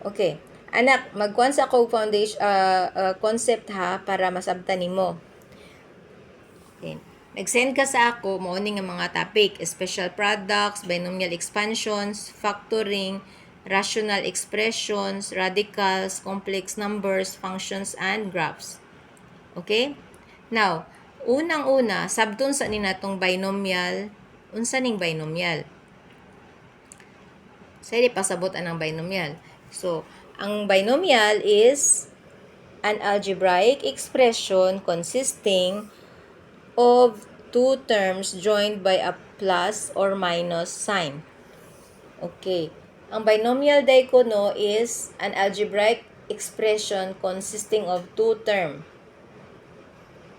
Okay. Anak, magkuhan sa ako foundation concept ha para masabtan nimo. Okay. Nag-send ka sa ako mo nga mga topic, special products, binomial expansions, factoring, rational expressions, radicals, complex numbers, functions, and graphs. Okay? Now, unang-una, sabton sa ninatong binomial, unsa ning binomial? Sa pasabot ang binomial. So, ang binomial is an algebraic expression consisting of two terms joined by a plus or minus sign. Okay. Ang binomial diacono is an algebraic expression consisting of two terms.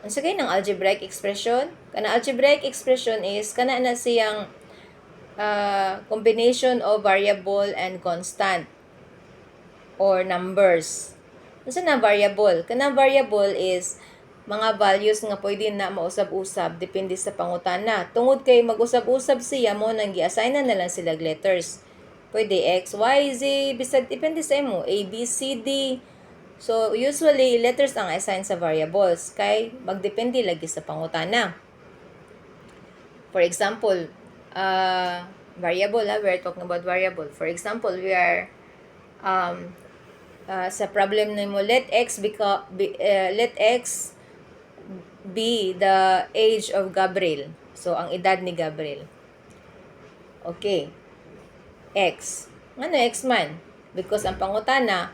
Ang sagay ng algebraic expression? Kana algebraic expression is kana na siyang combination of variable and constant or numbers. Unsa na variable? Kana variable is mga values nga pwede na mausab-usab depende sa pangutana. Tungod kay mag-usab-usab siya mo nang gi-assign na lang sila letters. Pwede X, Y, Z, bisag depende sa imo, A, B, C, D. So usually letters ang assign sa variables kay magdepende lagi sa pangutana. For example, variable we're talking about variable. For example, we are sa problem nimo let x be the age of Gabriel. So ang edad ni Gabriel. Okay. X. Ngano X man? Because ang pangutana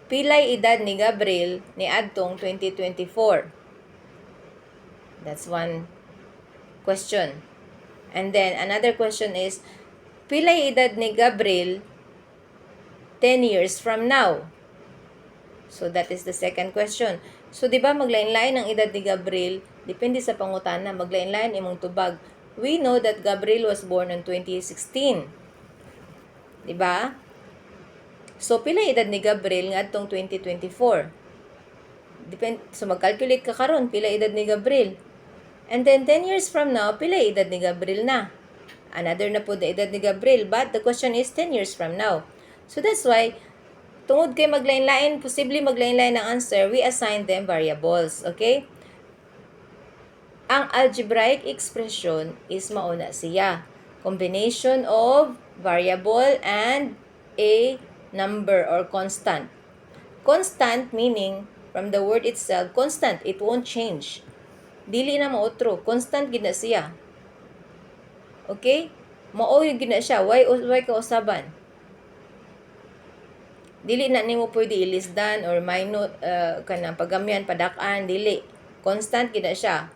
pilay edad ni Gabriel ni adtong 2024. That's one question. And then another question is pilay edad ni Gabriel 10 years from now. So that is the second question. So di ba maglain-lain ang edad ni Gabriel depende sa pangutana, maglain-lain imong tubag. We know that Gabriel was born in 2016. Di ba? So pila edad ni Gabriel ngadtong 2024? So mag-calculate ka karon pila edad ni Gabriel. And then 10 years from now, pila edad ni Gabriel na? Another na po the edad ni Gabriel, but the question is 10 years from now. So that's why tungod kay maglain-lain, posible maglain-lain ang answer, we assign them variables. Okay? Ang algebraic expression is mauna siya. Combination of variable and a number or constant. Constant meaning, from the word itself, constant, it won't change. Dili na maotro, constant gina siya. Okay? Mao yung gina siya, why ka usaban? Dili na nimo pwede i-less-than or minus kanang pagamyan padak-an, dili. Constant gina siya.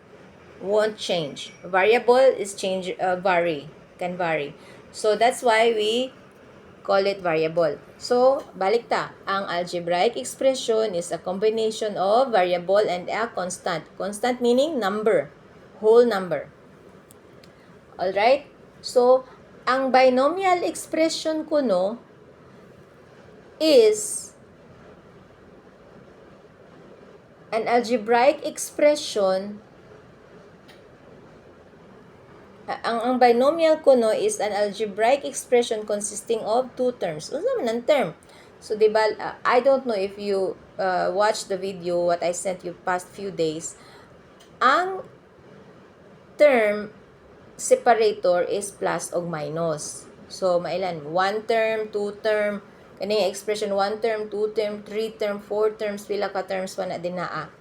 Won't change. Variable is can vary. So that's why we call it variable. So balik ta, ang algebraic expression is a combination of variable and a constant. Constant meaning number, whole number. All right? So ang binomial expression kuno is an algebraic expression. Ang binomial kuno is an algebraic expression consisting of two terms. Unsa man ang term? So diba, I don't know if you watched the video what I sent you past few days. Ang term separator is plus o minus. So mailan? One term, two term, kani expression 1 term, 2 term, 3 term, 4 terms, pila ka terms pa na din naa.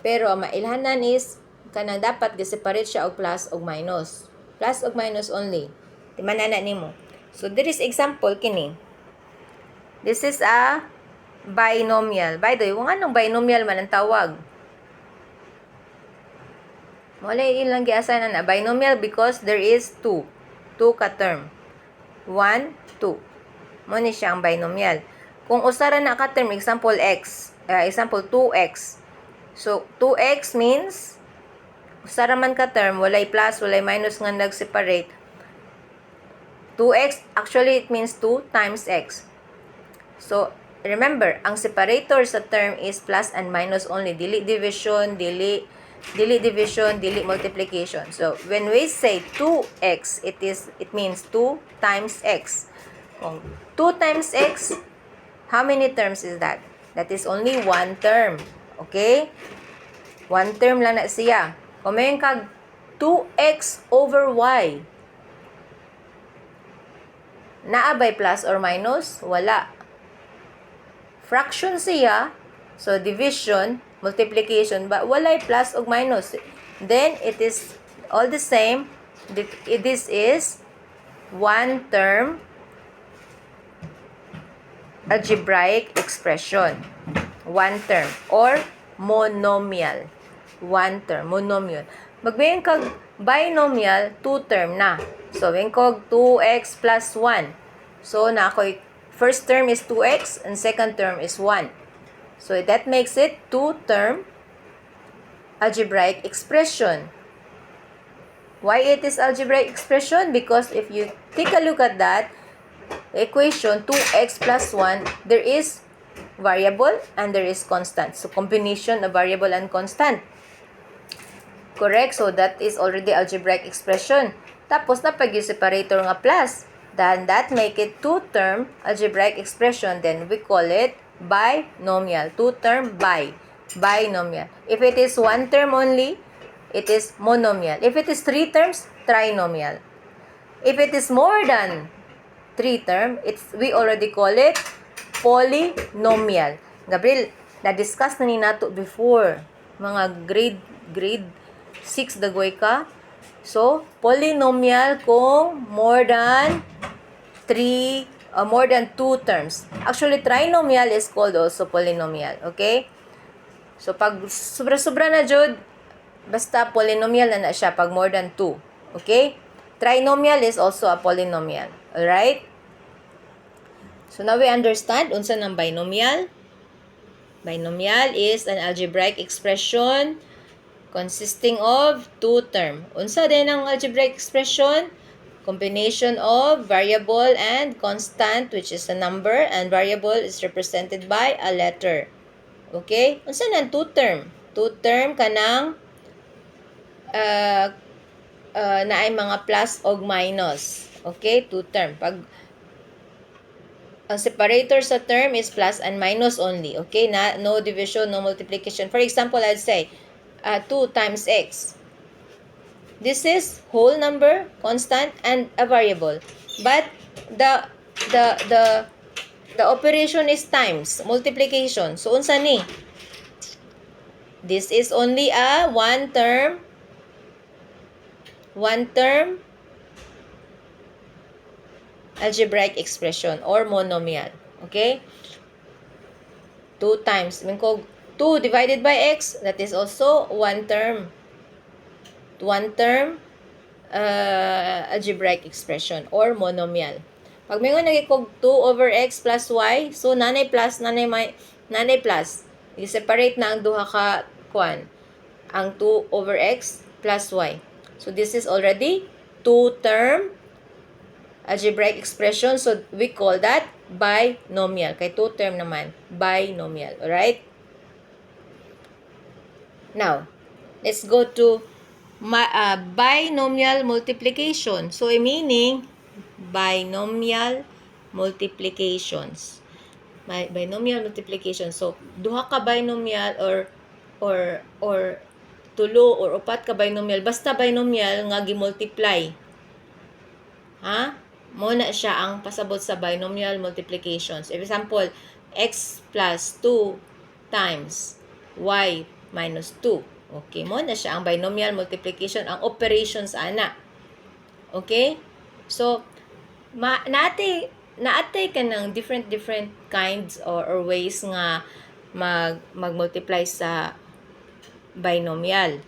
Pero ang mailhanan is kanang dapat gi-separate siya og plus og minus. Plus og minus only. Di manana nimo. So there is example kini. This is a binomial. By the way, kung anong binomial man ang tawag? Wala ilang giasanan na binomial because there is 2 ka term. 1, 2. Mo ni siya ang binomial. Kung usara na ka term, example x, example 2x. So 2x means usara man ka term, walay plus, walay minus nga nag-separate. 2x, actually it means 2 times x. So remember, ang separator sa term is plus and minus only. Dili division, dili multiplication. So when we say 2x, it means 2 times x. Kung 2 times x, How many terms is that? That is only one term. Okay? One term lang na siya. Kung may kag 2x over y, naa by plus or minus? Wala. Fraction siya, so division, multiplication, but walay plus o minus. Then, it is all the same. This is one term algebraic expression. One term or monomial. One term, monomial. Magbayan kag binomial, two term na. So, when kog 2x plus 1. So, na ako'y first term is 2x and second term is 1. So, that makes it two-term algebraic expression. Why it is algebraic expression? Because if you take a look at that equation, 2x plus 1, there is variable and there is constant. So, combination of variable and constant. Correct? So, that is already algebraic expression. Tapos, napag-separator nga plus. Then, that make it two-term algebraic expression. Then, we call it binomial. Two-term binomial. If it is one term only, it is monomial. If it is three terms, trinomial. If it is more than three term, we already call it polynomial. Gabriel, na-discuss na ni nato before. Mga grade 6 dagoy ka. So, polynomial kung more than 2 terms. Actually, trinomial is called also polynomial. Okay? So, pag sobra-sobra na jud, basta polynomial na siya pag more than 2. Okay? Trinomial is also a polynomial. Alright? So, now we understand unsa ng binomial. Binomial is an algebraic expression consisting of two term. Unsa din ang algebraic expression? Combination of variable and constant, which is a number, and variable is represented by a letter. Okay? Unsa nang two term? Two term kanang naay mga plus o minus. Okay? Two term. Pag ang separator sa term is plus and minus only. Okay? No division, no multiplication. For example, I'd say 2 times x. This is whole number, constant, and a variable. But the operation is times, multiplication. So, unsa ni? This is only a one term algebraic expression or monomial. Okay? 2 times. Mingkog 2 divided by x, that is also one term algebraic expression or monomial. Pag may nga nagikog 2 over x plus y, so nanay plus. I-separate na ang duha ka kuan. Ang 2 over x plus y. So this is already two-term algebraic expression. So we call that binomial. Kay two-term naman, binomial. Alright? Now, let's go to binomial multiplication. So, meaning, binomial multiplications. Binomial multiplication. So, duha ka binomial or tulo or upat ka binomial. Basta binomial nga gi-multiply. Ha? Muna siya ang pasabot sa binomial multiplications. For example, x plus 2 times y minus 2. Okay, mo na siya ang binomial multiplication, ang operations ana. Okay? So, naatay ka ng different kinds or ways nga mag-multiply sa binomial.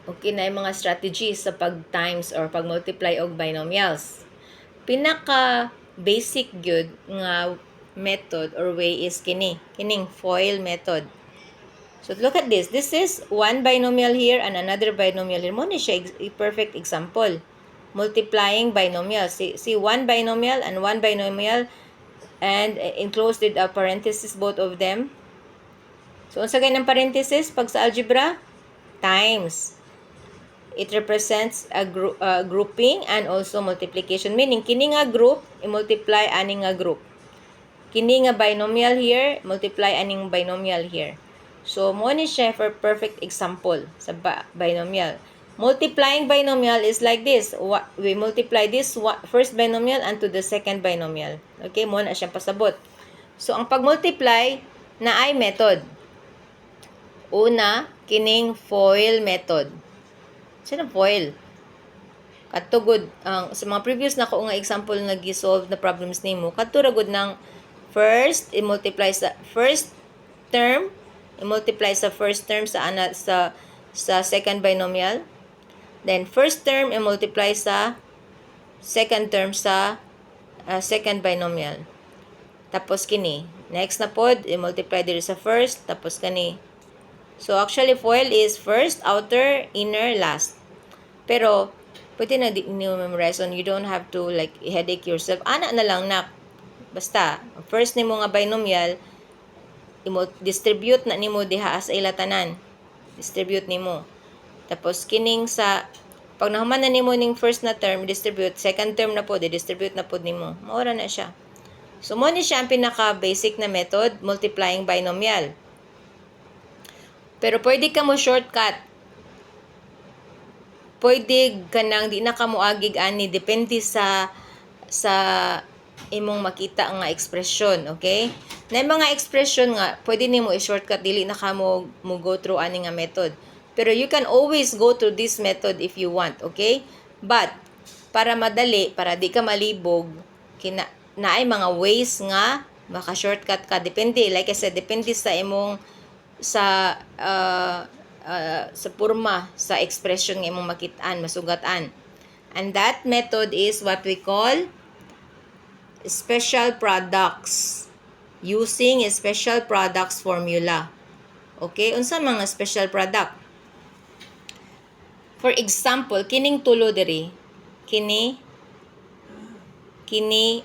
Okay, na yung mga strategies sa pag-times or pag-multiply og binomials. Pinaka-basic gyud nga method or way is kining FOIL method. So, look at this. This is one binomial here and another binomial here. Muna siya a perfect example. Multiplying binomial. See one binomial and one binomial and enclosed with a parenthesis both of them. So, unsa kay ng parenthesis pag sa algebra? Times. It represents a grouping and also multiplication. Meaning, kini nga group, i-multiply ani nga group. Kini nga binomial here, multiply aning binomial here. So, mo ni siya for perfect example sa binomial. Multiplying binomial is like this. We multiply this first binomial unto the second binomial. Okay, mo na siyang pasabot. So, ang pag-multiply na ay method. Una, kining FOIL method. Sino FOIL? Katugod sa mga previous na ko nga example na gi-solve na problems nimo, katuragod ng first i-multiply sa first term, i-multiply sa first term sa second binomial. Then first term i-multiply sa second term sa second binomial. Tapos kini, next na pod i-multiply diri sa first tapos kani. So actually FOIL is first, outer, inner, last. Pero pwede na di niyo memorize on. You don't have to like headache yourself. Ana na lang nak. Basta, first nimo nga binomial, distribute na nimo diha sa ilatanan. Distribute nimo. Tapos kining sa pag nahuman na nimo ning first na term, distribute, second term na po, distribute na po nimo. Maura na siya. So mo ni siya ang pinaka basic na method, multiplying binomial. Pero pwede ka mo shortcut. Pwede ka nang di na ka mo agig ani depende sa imong makita nga ekspresyon, okay? Na mga ekspresyon nga pwede nimo i-shortcut dili na ka mo go through ani nga method. Pero you can always go through this method if you want, okay? But para madali, para di ka malibog, naay mga ways nga maka-shortcut ka. Depende, like I said, depende sa imong sa purma, sa expression ng imong makitaan, masugatan. And that method is what we call special products. Using a special products formula. Okay? Unsa mga special product? For example, kining tulo diri. Kini,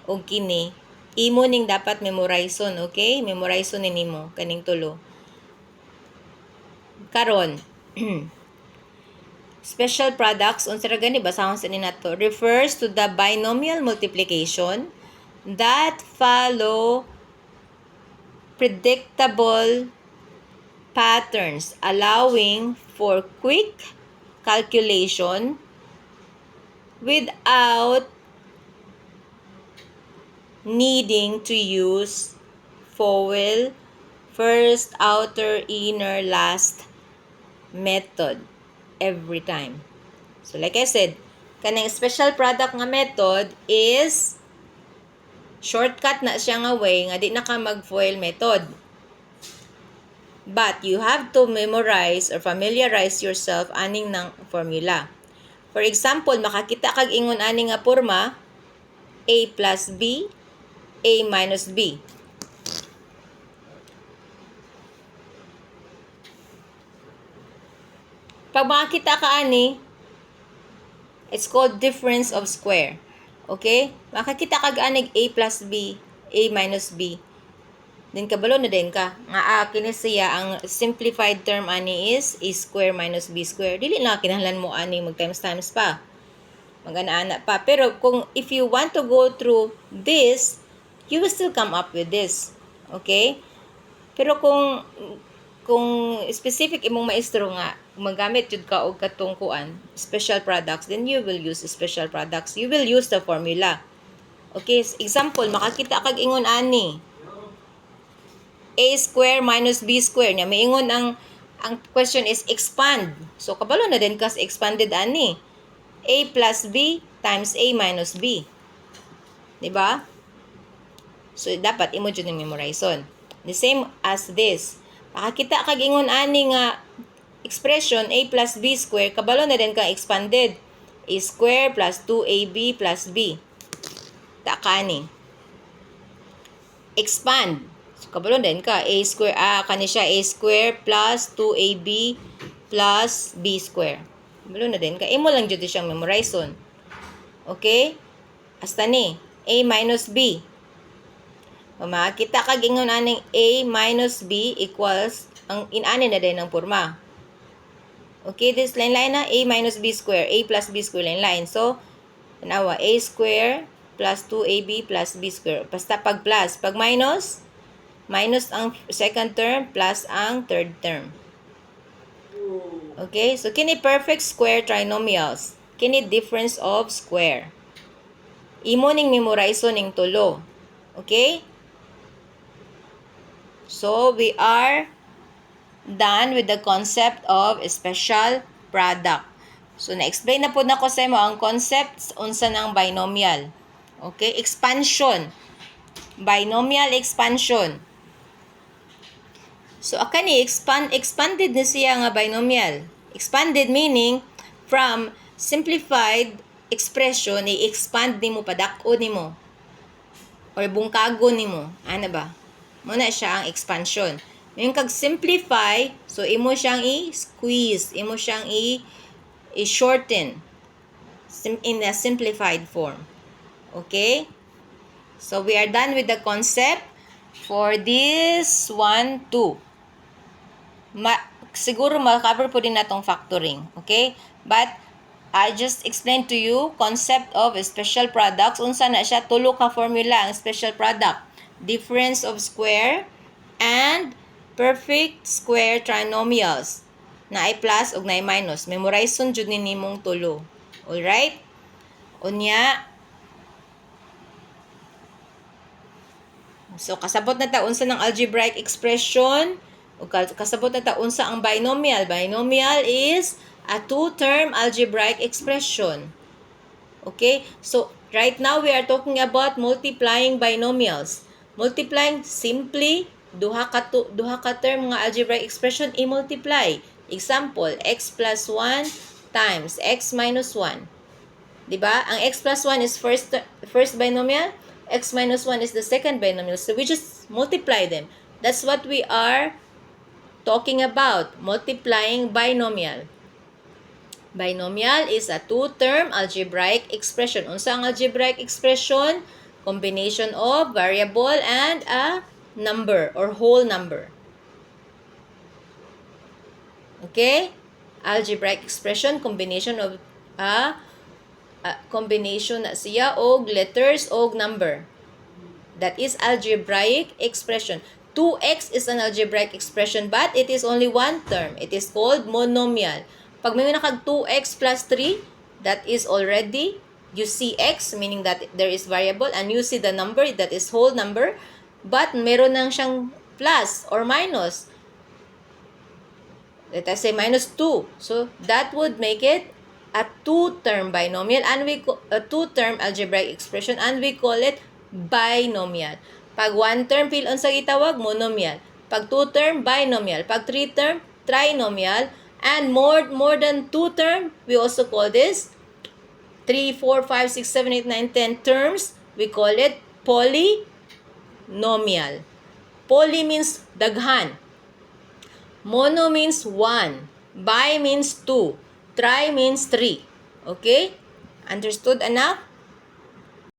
o kini. Imo ning dapat memorizon, okay? Memorizon ni nimo kaning tulo. Karon, special products, unsa ra gani basahon sa ninato, refers to the binomial multiplication that follow predictable patterns, allowing for quick calculation without needing to use FOIL, first, outer, inner, last method every time. So like I said, kanang special product nga method is shortcut na siya nga way nga di na ka mag-FOIL method. But you have to memorize or familiarize yourself aning ng formula. For example, makakita kag ingon aning nga porma, A plus B, A minus B. Pag makakita ka ani, it's called difference of square. Okay? Makakita ka anig A plus B, A minus B. Then kabalo na din ka. Nga kini siya ang simplified term ani is A square minus B square. Dili na kinahanglan mo ani mag times pa. Mag-ana pa. Pero if you want to go through this, you will still come up with this. Okay? Pero kung specific imong maestro nga magamit jud ka og katong kuan special products, then you will use special products. You will use the formula. Okay, example, makakita kag ingon ani A square minus B square nya maingon ang question is expand. So kabalo na din kas expanded ani. A plus B times A minus B. Di ba? So dapat imo jud ni memorizon. The same as this. Makakita kag ingon ani nga expression A plus B square, kabalo na din ka expanded. A square plus 2AB plus B. Takani. Expand. So, kabalo din ka. A square, kani siya A square plus 2AB plus B square. Kabalo na din ka. Imo lang dito siyang memorizon. Okay? Hasta ni. A minus B. Makakita kag ingon aning A minus B equals, ang inani na din ng porma. Okay, this line na A minus B square, A plus B square line. So, tanawa, A square plus 2ab plus b square. Basta pag plus. Pag minus, minus ang second term plus ang third term. Okay? So, kini perfect square trinomials. Kini difference of square. Imo ning memorize ning tulo. Okay? So, we are done with the concept of special product. So, na-explain na po na ko sa mo ang concepts unsa ng binomial. Okay? Expansion. Binomial expansion. So, akani expanded na siya nga binomial. Expanded meaning from simplified expression, i-expand nimo, padako nimo, or bungkago nimo. Ano ba? Muna siya ang expansion. Yung kag-simplify, so imo siyang i-squeeze, imo siyang i-shorten in a simplified form. Okay? So, we are done with the concept for this 1, 2. Siguro makakover po din natong factoring. Okay? But, I just explained to you concept of special products. Unsa na siya? Tulo ka formula ang special product. Difference of square and perfect square trinomials. Na ay plus o na ay minus. Memorize sun jud ni nimong tulo. Alright? Unya, so kasabot na ta unsa ng algebraic expression o kasabot na ta unsa ang binomial. Binomial is a two-term algebraic expression. Okay? So right now we are talking about multiplying binomials. Multiplying simply duha ka term nga algebraic expression i-multiply. Example, x plus 1 times x minus 1. Diba? Ang x plus 1 is first binomial, x minus 1 is the second binomial. So we just multiply them. That's what we are talking about, multiplying binomial. Binomial is a two-term algebraic expression. Unsa ang algebraic expression? Combination of variable and a number or whole number. Okay? Algebraic expression, combination of combination na siya og letters og number. That is algebraic expression. 2x is an algebraic expression but it is only one term. It is called monomial. Pag may nakag 2x plus 3, that is already, you see x, meaning that there is variable, and you see the number, that is whole number, but meron nang siyang plus or minus. Let us say minus 2. So, that would make it a two-term binomial and a two-term algebraic expression and we call it binomial. Pag one-term, pilon sa gitawag, monomial. Pag two-term, binomial. Pag three-term, trinomial. And more than two-term, we also call this 3, 4, 5, 6, 7, 8, 9, 10 terms. We call it polynomial. Poly means daghan. Mono means 1. Bi means 2. Tri means 3. Okay? Understood, anak?